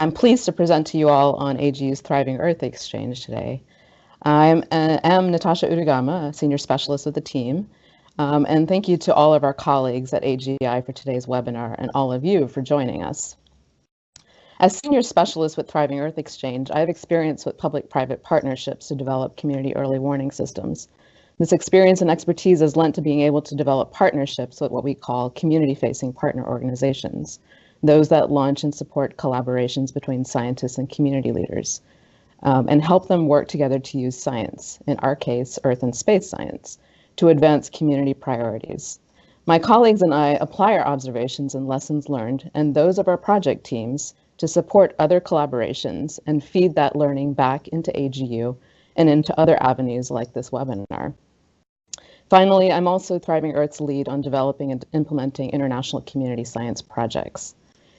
I'm pleased to present to you all on AGU's Thriving Earth Exchange today. I am Natasha Udu-gama, a senior specialist with the team, and thank you to all of our colleagues at AGI for today's webinar and all of you for joining us. As senior specialist with Thriving Earth Exchange, I have experience with public-private partnerships to develop community early warning systems. This experience and expertise has lent to being able to develop partnerships with what we call community-facing partner organizations, those that launch and support collaborations between scientists and community leaders, and help them work together to use science, in our case, earth and space science, to advance community priorities. My colleagues and I apply our observations and lessons learned and those of our project teams to support other collaborations and feed that learning back into AGU and into other avenues like this webinar. Finally, I'm also Thriving Earth's lead on developing and implementing international community science projects.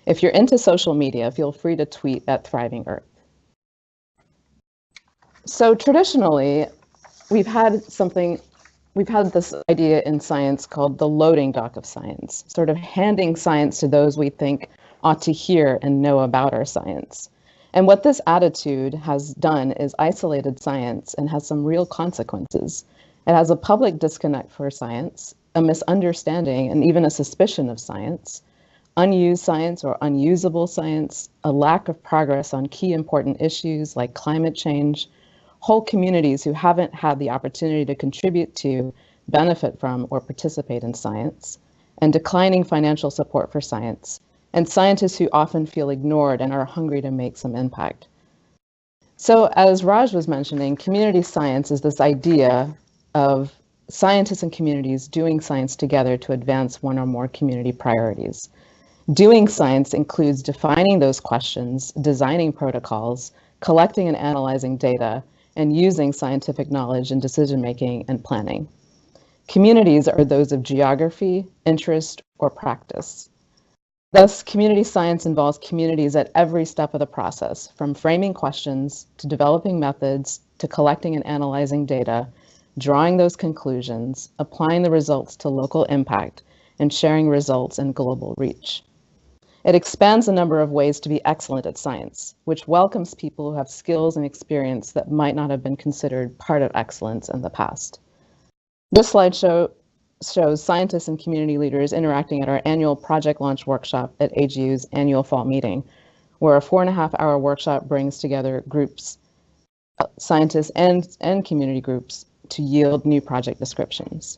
If you're into social media, feel free to tweet at Thriving Earth. So traditionally, we've had this idea in science called the loading dock of science, sort of handing science to those we think ought to hear and know about our science. And what this attitude has done is isolated science and has some real consequences. It has a public disconnect for science, a misunderstanding and even a suspicion of science, unused science or unusable science, a lack of progress on key important issues like climate change, whole communities who haven't had the opportunity to contribute to, benefit from, or participate in science, and declining financial support for science, and scientists who often feel ignored and are hungry to make some impact. So as Raj was mentioning, community science is this idea of scientists and communities doing science together to advance one or more community priorities. Doing science includes defining those questions, designing protocols, collecting and analyzing data, and using scientific knowledge in decision-making and planning. Communities are those of geography, interest, or practice. Thus, community science involves communities at every step of the process, from framing questions to developing methods to collecting and analyzing data, drawing those conclusions, applying the results to local impact, and sharing results and global reach. It expands the number of ways to be excellent at science, which welcomes people who have skills and experience that might not have been considered part of excellence in the past. This slide shows scientists and community leaders interacting at our annual project launch workshop at AGU's annual fall meeting, where a 4.5-hour workshop brings together groups, scientists and community groups to yield new project descriptions.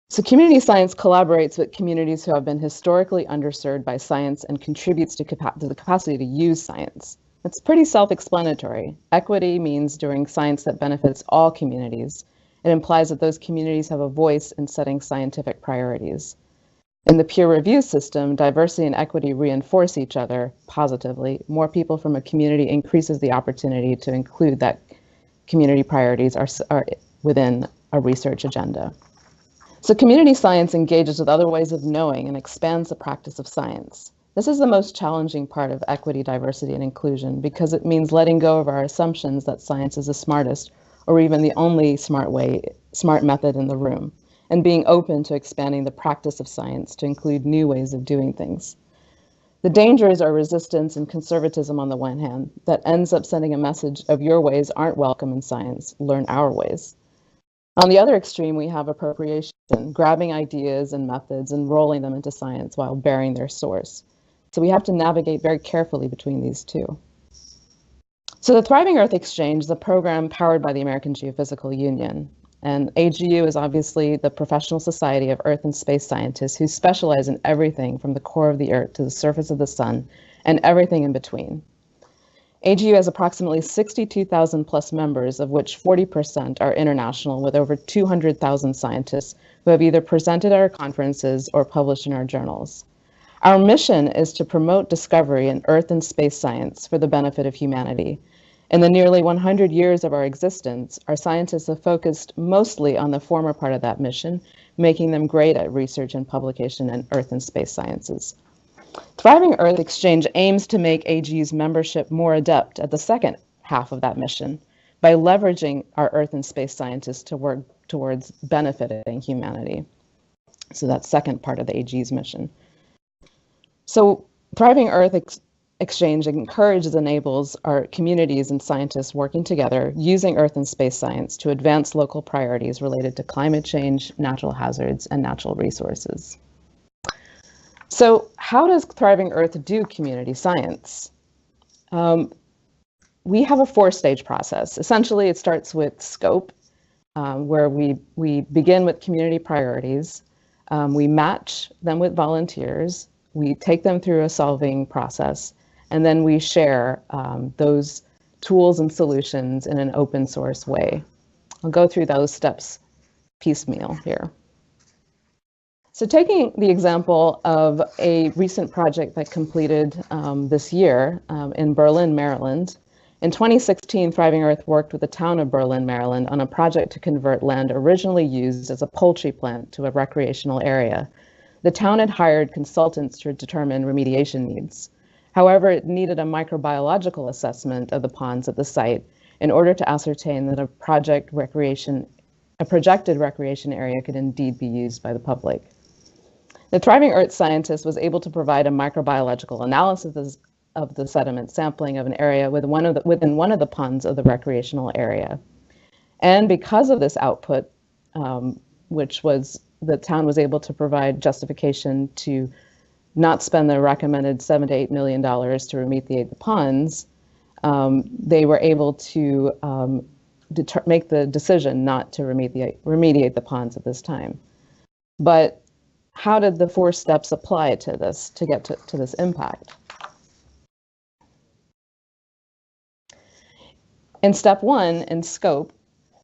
So community science collaborates with communities who have been historically underserved by science and contributes to the capacity to use science. It's pretty self-explanatory. Equity means doing science that benefits all communities. It implies that those communities have a voice in setting scientific priorities. In the peer review system, diversity and equity reinforce each other positively. More people from a community increases the opportunity to include that community priorities are within a research agenda. So community science engages with other ways of knowing and expands the practice of science. This is the most challenging part of equity, diversity, and inclusion because it means letting go of our assumptions that science is the smartest or even the only smart method in the room, and being open to expanding the practice of science to include new ways of doing things. The dangers are resistance and conservatism on the one hand that ends up sending a message of your ways aren't welcome in science, learn our ways. On the other extreme, we have appropriation, grabbing ideas and methods and rolling them into science while bearing their source. So we have to navigate very carefully between these two. So the Thriving Earth Exchange is a program powered by the American Geophysical Union. And AGU is obviously the professional society of earth and space scientists who specialize in everything from the core of the earth to the surface of the sun and everything in between. AGU has approximately 62,000 plus members, of which 40% are international, with over 200,000 scientists who have either presented at our conferences or published in our journals. Our mission is to promote discovery in earth and space science for the benefit of humanity. In the nearly 100 years of our existence, our scientists have focused mostly on the former part of that mission, making them great at research and publication in earth and space sciences. Thriving Earth Exchange aims to make AGU's membership more adept at the second half of that mission by leveraging our earth and space scientists to work towards benefiting humanity. So that's second part of the AGU's mission. So Thriving Earth exchange encourages, enables our communities and scientists working together using Earth and space science to advance local priorities related to climate change, natural hazards, and natural resources. So how does Thriving Earth do community science? We have a four-stage process. Essentially, it starts with scope, where we begin with community priorities. We match them with volunteers. We take them through a solving process, and then we share those tools and solutions in an open source way. I'll go through those steps piecemeal here. So taking the example of a recent project that completed this year in Berlin, Maryland. In 2016, Thriving Earth worked with the town of Berlin, Maryland on a project to convert land originally used as a poultry plant to a recreational area. The town had hired consultants to determine remediation needs. However, it needed a microbiological assessment of the ponds at the site in order to ascertain that a projected recreation area could indeed be used by the public. The Thriving Earth scientist was able to provide a microbiological analysis of the sediment sampling of an area within one of the ponds of the recreational area. And because of this output, which was the town was able to provide justification to not spend the recommended $7 to $8 million to remediate the ponds, they were able to make the decision not to remediate the ponds at this time. But how did the four steps apply to this to get to this impact? In step one, in scope,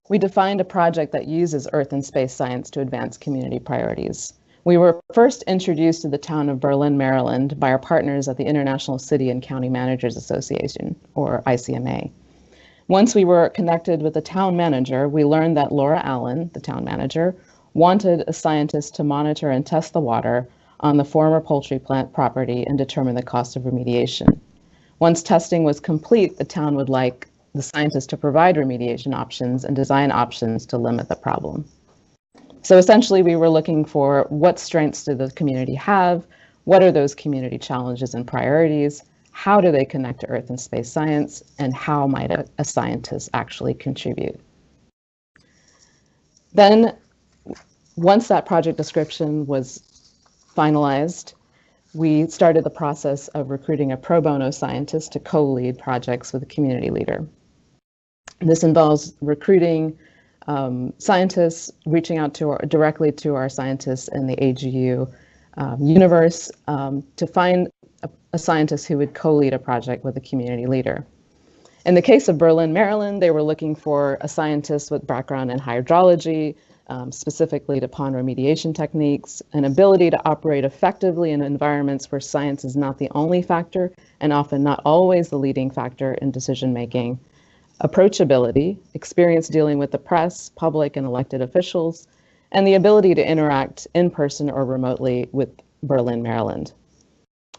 we defined a project that uses Earth and space science to advance community priorities. We were first introduced to the town of Berlin, Maryland by our partners at the International City and County Managers Association, or ICMA. Once we were connected with the town manager, we learned that Laura Allen, the town manager, wanted a scientist to monitor and test the water on the former poultry plant property and determine the cost of remediation. Once testing was complete, the town would like the scientist to provide remediation options and design options to limit the problem. So essentially, we were looking for what strengths do the community have, what are those community challenges and priorities, how do they connect to Earth and space science, and how might a scientist actually contribute? Then, once that project description was finalized, we started the process of recruiting a pro bono scientist to co-lead projects with a community leader. This involves recruiting scientists, reaching out directly to our scientists in the AGU universe to find a scientist who would co-lead a project with a community leader. In the case of Berlin, Maryland, they were looking for a scientist with background in hydrology, specifically to pond remediation techniques, an ability to operate effectively in environments where science is not the only factor and often not always the leading factor in decision making, approachability, experience dealing with the press, public, and elected officials, and the ability to interact in person or remotely with Berlin, Maryland.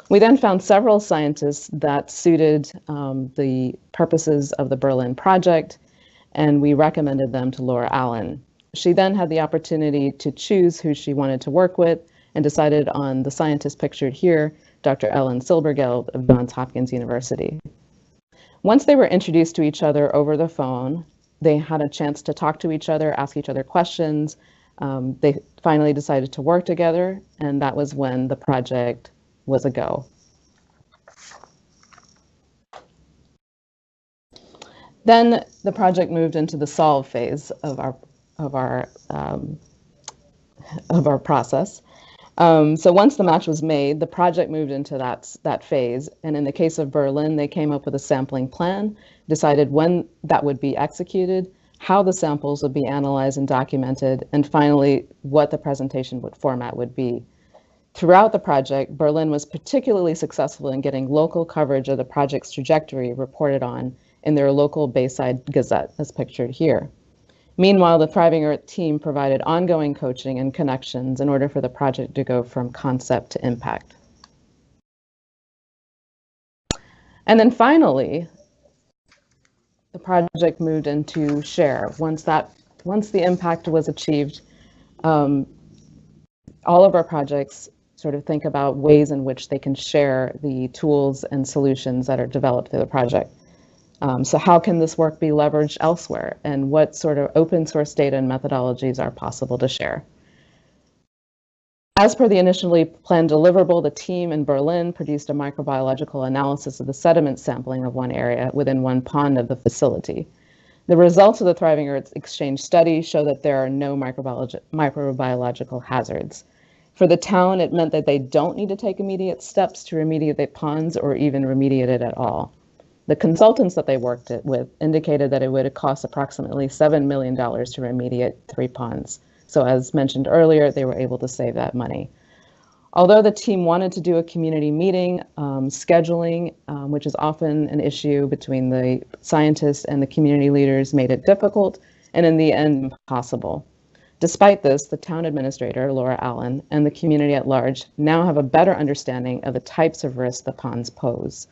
We then found several scientists that suited the purposes of the Berlin project, and we recommended them to Laura Allen. She then had the opportunity to choose who she wanted to work with and decided on the scientist pictured here, Dr. Ellen Silbergeld of Johns Hopkins University. Once they were introduced to each other over the phone, they had a chance to talk to each other, ask each other questions. They finally decided to work together, and that was when the project was a go. Then the project moved into the solve phase of our process. So once the match was made, the project moved into that phase. And in the case of Berlin, they came up with a sampling plan, decided when that would be executed, how the samples would be analyzed and documented, and finally, what the presentation format would be. Throughout the project, Berlin was particularly successful in getting local coverage of the project's trajectory reported on in their local Bayside Gazette, as pictured here. Meanwhile, the Thriving Earth team provided ongoing coaching and connections in order for the project to go from concept to impact. And then finally, the project moved into share. Once the impact was achieved, all of our projects sort of think about ways in which they can share the tools and solutions that are developed through the project. So how can this work be leveraged elsewhere, and what sort of open source data and methodologies are possible to share? As per the initially planned deliverable, the team in Berlin produced a microbiological analysis of the sediment sampling of one area within one pond of the facility. The results of the Thriving Earth Exchange study show that there are no microbiological hazards. For the town, it meant that they don't need to take immediate steps to remediate the ponds or even remediate it at all. The consultants that they worked with indicated that it would cost approximately $7 million to remediate 3 ponds. So as mentioned earlier, they were able to save that money. Although the team wanted to do a community meeting, scheduling, which is often an issue between the scientists and the community leaders, made it difficult and in the end impossible. Despite this, the town administrator, Laura Allen, and the community at large now have a better understanding of the types of risks the ponds pose.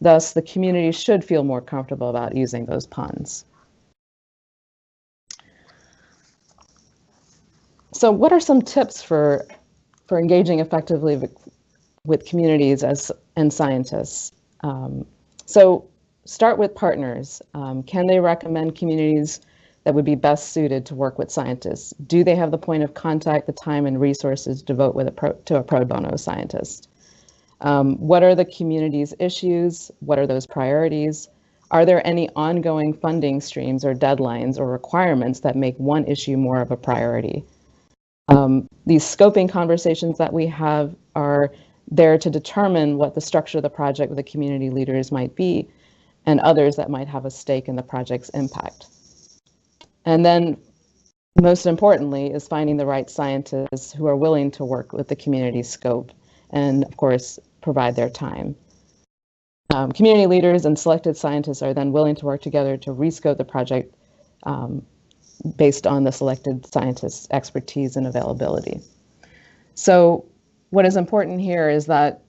Thus, the community should feel more comfortable about using those ponds. So what are some tips for engaging effectively with communities and scientists? So start with partners. Can they recommend communities that would be best suited to work with scientists? Do they have the point of contact, the time and resources to devote to a pro bono scientist? What are the community's issues? What are those priorities? Are there any ongoing funding streams or deadlines or requirements that make one issue more of a priority? These scoping conversations that we have are there to determine what the structure of the project with the community leaders might be, and others that might have a stake in the project's impact. And then, most importantly, is finding the right scientists who are willing to work with the community scope and, of course, provide their time. Community leaders and selected scientists are then willing to work together to rescope the project based on the selected scientists' expertise and availability. So what is important here is that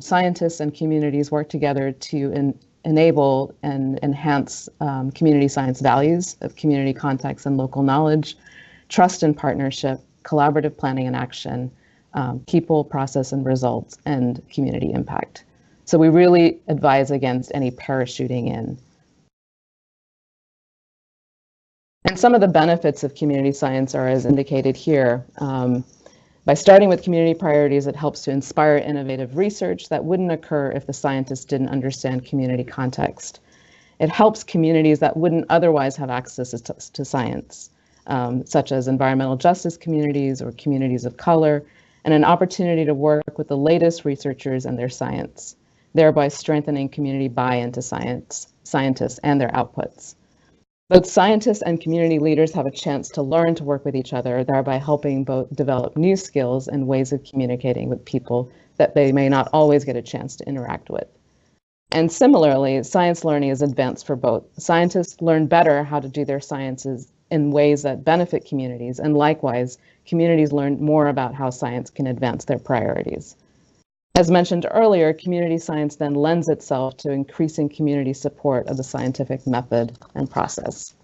scientists and communities work together to enable and enhance community science values of community context and local knowledge, trust and partnership, collaborative planning and action, people, process and results, and community impact. So we really advise against any parachuting in. And some of the benefits of community science are as indicated here. By starting with community priorities, it helps to inspire innovative research that wouldn't occur if the scientists didn't understand community context. It helps communities that wouldn't otherwise have access to science, such as environmental justice communities or communities of color, and an opportunity to work with the latest researchers and their science, thereby strengthening community buy-in to scientists and their outputs. Both scientists and community leaders have a chance to learn to work with each other, thereby helping both develop new skills and ways of communicating with people that they may not always get a chance to interact with. And similarly, science learning is advanced for both. Scientists learn better how to do their sciences in ways that benefit communities, and likewise, communities learn more about how science can advance their priorities. As mentioned earlier, community science then lends itself to increasing community support of the scientific method and process.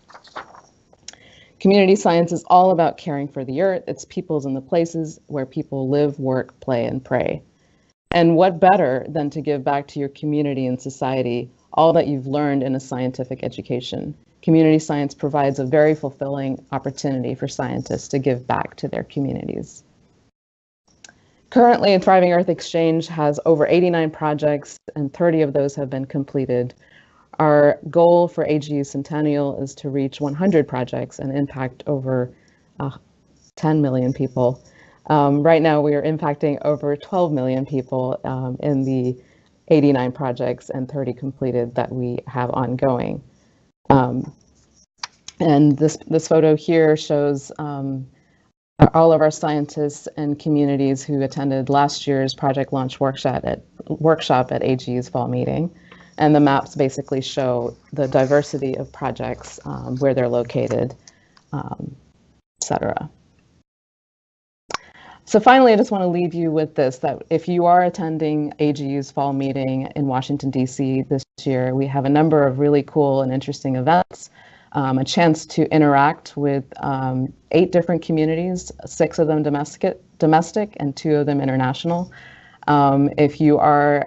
Community science is all about caring for the earth, its peoples and the places where people live, work, play, and pray. And what better than to give back to your community and society all that you've learned in a scientific education? Community science provides a very fulfilling opportunity for scientists to give back to their communities. Currently, Thriving Earth Exchange has over 89 projects, and 30 of those have been completed. Our goal for AGU Centennial is to reach 100 projects and impact over 10 million people. Right now, we are impacting over 12 million people in the 89 projects and 30 completed that we have ongoing. And this photo here shows all of our scientists and communities who attended last year's project launch workshop at AGU's fall meeting. And the maps basically show the diversity of projects, where they're located, et cetera. So finally, I just want to leave you with this, that if you are attending AGU's fall meeting in Washington, D.C. this year, we have a number of really cool and interesting events. A chance to interact with 8 different communities, 6 of them domestic and 2 of them international. If you are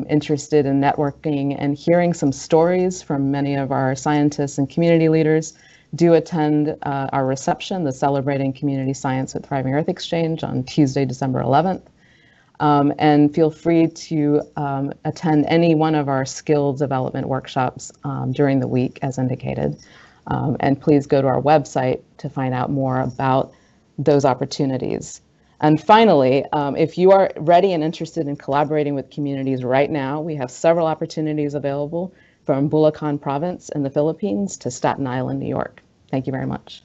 interested in networking and hearing some stories from many of our scientists and community leaders, do attend our reception, the Celebrating Community Science with Thriving Earth Exchange on Tuesday, December 11th. And feel free to attend any one of our skill development workshops during the week as indicated. And please go to our website to find out more about those opportunities. And finally, if you are ready and interested in collaborating with communities right now, we have several opportunities available from Bulacan Province in the Philippines to Staten Island, New York. Thank you very much.